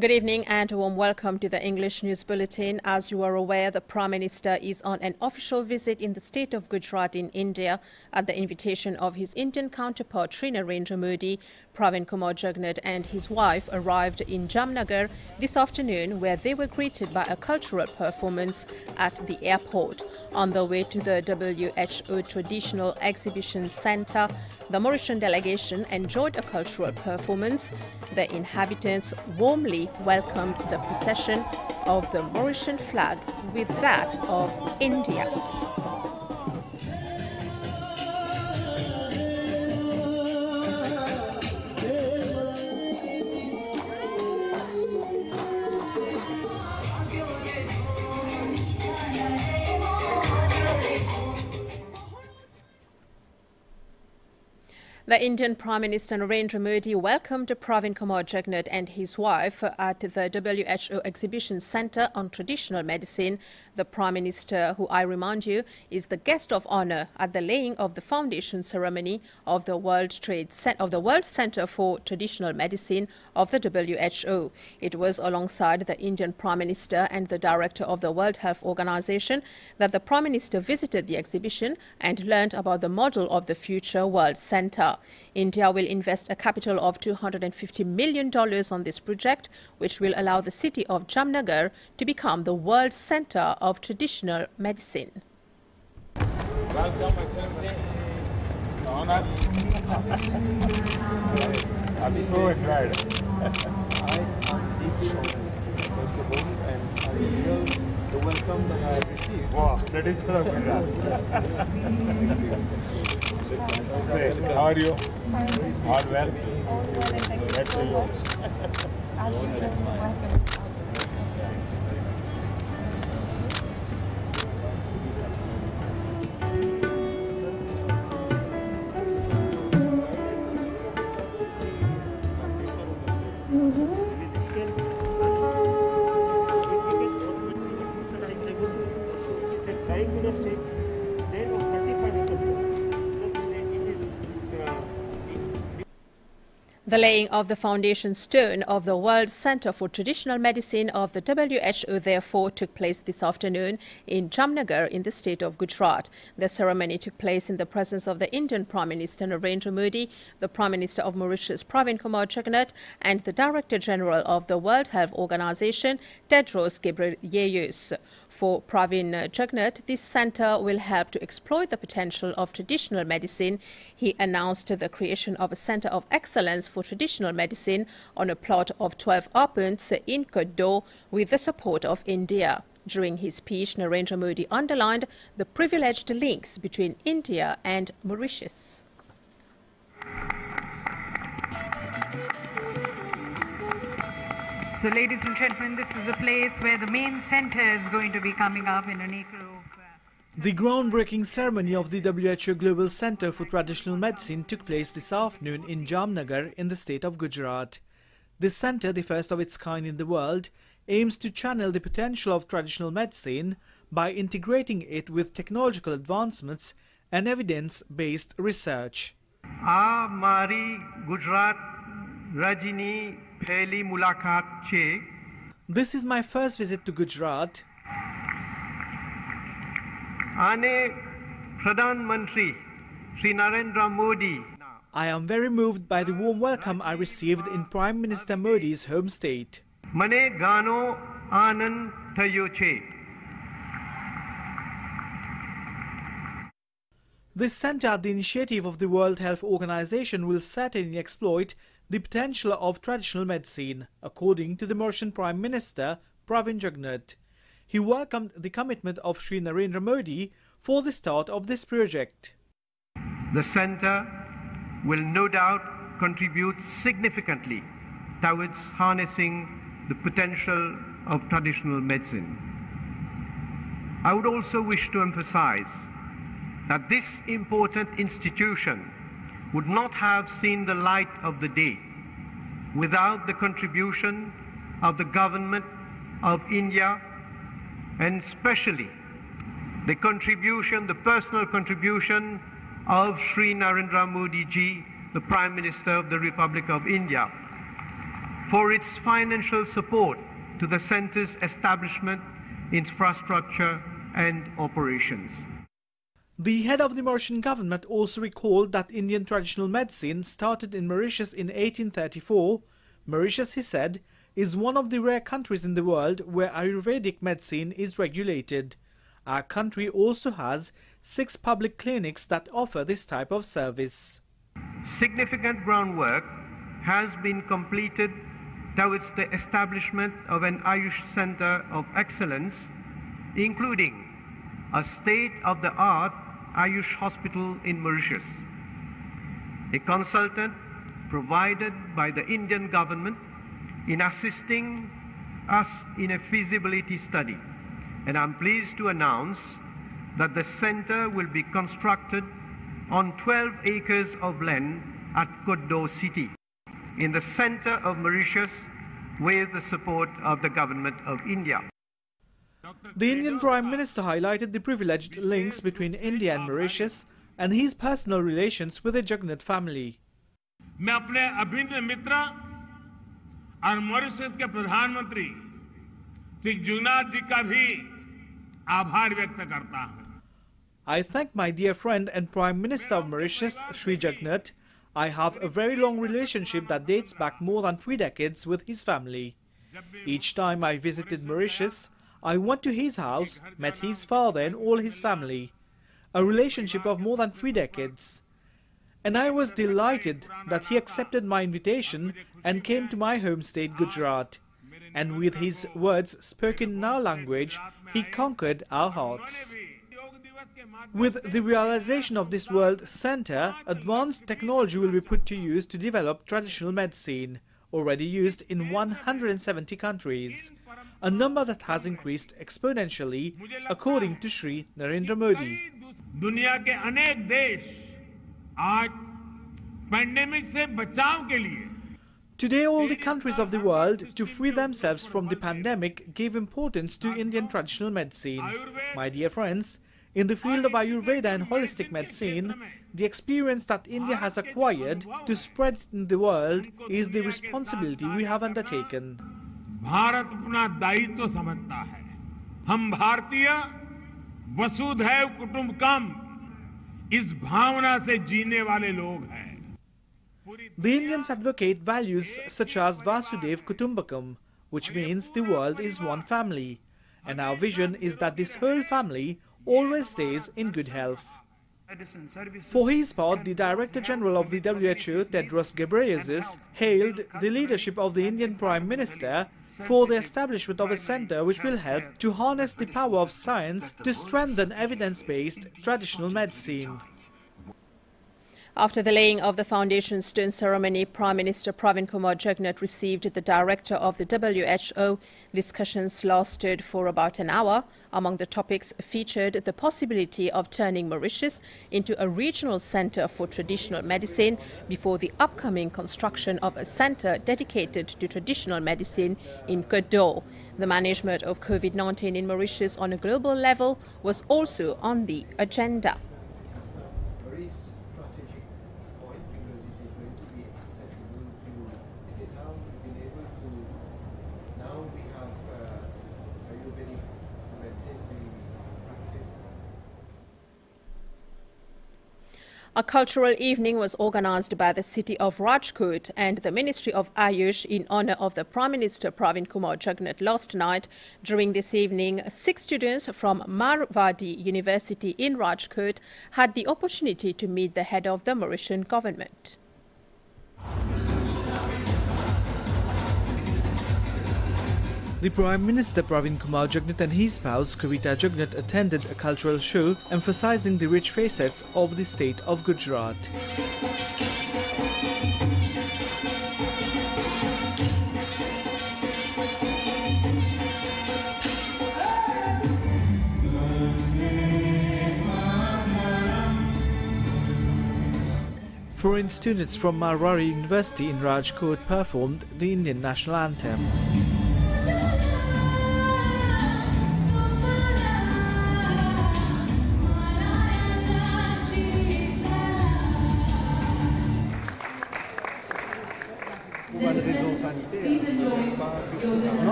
Good evening and a warm welcome to the English News Bulletin. As you are aware, the Prime Minister is on an official visit in the state of Gujarat in India at the invitation of his Indian counterpart Sri Narendra Modi. Pravin Kumar Jugnauth and his wife arrived in Jamnagar this afternoon, where they were greeted by a cultural performance at the airport. On the way to the WHO Traditional Exhibition Centre, the Mauritian delegation enjoyed a cultural performance. The inhabitants warmly welcomed the procession of the Mauritian flag with that of India. The Indian Prime Minister Narendra Modi welcomed Pravin Kumar Jugnauth and his wife at the WHO Exhibition Centre on Traditional Medicine. The Prime Minister, who I remind you, is the guest of honour at the laying of the foundation ceremony of the World Centre for Traditional Medicine of the WHO. It was alongside the Indian Prime Minister and the Director of the World Health Organization that the Prime Minister visited the exhibition and learned about the model of the future World Centre. India will invest a capital of $250 million on this project, which will allow the city of Jamnagar to become the world centre of traditional medicine. Welcome, Excellency. Honor. I'm so glad. I am deeply honored, first of all, and I feel the welcome that I have received. Wow, that is so good. Okay, how are you? All well? All well, and thank you so much. As you can welcome. The laying of the foundation stone of the World Centre for Traditional Medicine of the WHO therefore took place this afternoon in Jamnagar in the state of Gujarat. The ceremony took place in the presence of the Indian Prime Minister Narendra Modi, the Prime Minister of Mauritius Pravin Kumar Jugnauth and the Director General of the World Health Organization Tedros Ghebreyesus. For Pravin Jugnauth, this centre will help to exploit the potential of traditional medicine. He announced the creation of a centre of excellence for traditional medicine on a plot of 12 arpents in Côte d'Or with the support of India. During his speech, Narendra Modi underlined the privileged links between India and Mauritius. So, ladies and gentlemen, this is the place where the main centre is going to be coming up in an acre of... The groundbreaking ceremony of the WHO Global Centre for Traditional Medicine took place this afternoon in Jamnagar in the state of Gujarat. This centre, the first of its kind in the world, aims to channel the potential of traditional medicine by integrating it with technological advancements and evidence-based research. આ મારી ગુજરાત રાજ્યની પહેલી મુલાકાત છે. This is my first visit to Gujarat. આને પ્રધાનમંત્રી Shri Narendra Modi. I am very moved by the warm welcome I received in Prime Minister Modi's home state. મને ઘણો આનંદ થયો છે. This centre at the initiative of the World Health Organization will certainly exploit the potential of traditional medicine, according to the Mauritian Prime Minister Pravin Jugnauth. He welcomed the commitment of Sri Narendra Modi for the start of this project. The centre will no doubt contribute significantly towards harnessing the potential of traditional medicine. I would also wish to emphasize that this important institution would not have seen the light of the day without the contribution of the government of India, and especially the personal contribution of Sri Narendra Modi ji, the Prime Minister of the Republic of India. for its financial support to the center's establishment, infrastructure and operations. The head of the Mauritian government also recalled that Indian traditional medicine started in Mauritius in 1834. Mauritius, he said, is one of the rare countries in the world where Ayurvedic medicine is regulated. Our country also has 6 public clinics that offer this type of service. Significant groundwork has been completed towards the establishment of an Ayush Center of Excellence, including a state-of-the-art Ayush hospital in Mauritius. A consultant provided by the Indian government in assisting us in a feasibility study. And I'm pleased to announce that the center will be constructed on 12 acres of land at Jugnauth city, in the center of Mauritius, with the support of the government of India. The Indian Prime Minister highlighted the privileged links between India and Mauritius and his personal relations with the Jugnauth family. मैं अपने अभिन्न मित्र और Mauritius के प्रधानमंत्री श्री जुगनाथ जी का भी आभार व्यक्त करता हूं. I thank my dear friend and Prime Minister of Mauritius, Sri Jugnauth. I have a very long relationship that dates back more than 3 decades with his family. Each time I visited Mauritius, I went to his house, met his father and all his family. A relationship of more than 3 decades. And I was delighted that he accepted my invitation and came to my home state, Gujarat. And with his words spoken in our language, he conquered our hearts. With the realization of this World Centre, advanced technology will be put to use to develop traditional medicine, already used in 170 countries, a number that has increased exponentially, according to Shri Narendra Modi. दुनिया के अनेक देश आज pandemic से बचाव के लिए Today, all the countries of the world, to free themselves from the pandemic, give importance to Indian traditional medicine. My dear friends, in the field of Ayurveda and holistic medicine, the experience that India has acquired to spread it in the world is the responsibility we have undertaken. Bharat अपना दायित्व समझता है. हम भारतीय वसुधैव कुटुंबकम इस भावना से जीने वाले लोग हैं. The Indians advocate values such as Vasudev Kutumbakam, which means the world is one family, and our vision is that this whole family always stays in good health. For his part, the Director General of the WHO, Tedros Ghebreyesus, hailed the leadership of the Indian Prime Minister for the establishment of a centre which will help to harness the power of science to strengthen evidence-based traditional medicine. After the laying of the foundation stone ceremony, Prime Minister Pravin Kumar Jugnauth received the director of the WHO. Discussions lasted for about an hour. Among the topics featured the possibility of turning Mauritius into a regional centre for traditional medicine before the upcoming construction of a centre dedicated to traditional medicine in Jugnauth. The management of COVID-19 in Mauritius on a global level was also on the agenda. A cultural evening was organized by the city of Rajkot and the Ministry of Ayush in honor of the Prime Minister Pravin Kumar Jugnauth last night. During this evening, 6 students from Marwadi University in Rajkot had the opportunity to meet the head of the Mauritian government. The Prime Minister Pravin Kumar Jugnauth and his spouse Kavita Jugnauth attended a cultural show emphasizing the rich facets of the state of Gujarat. Foreign students from Marwari University in Rajkot performed the Indian national anthem.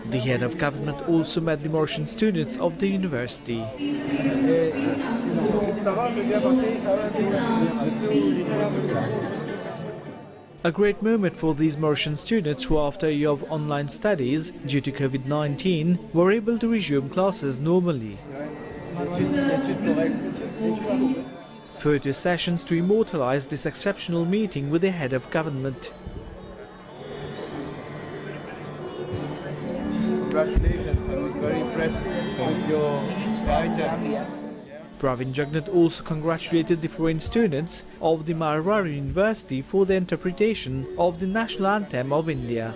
The head of government also met the Mauritian students of the university. A great moment for these Mauritian students who, after a year of online studies due to COVID-19, were able to resume classes normally. Photo sessions to immortalize this exceptional meeting with the head of government. Congratulations, I was very impressed with your item. Pravin Jugnauth also congratulated the foreign students of the Marwari University for the interpretation of the national anthem of India.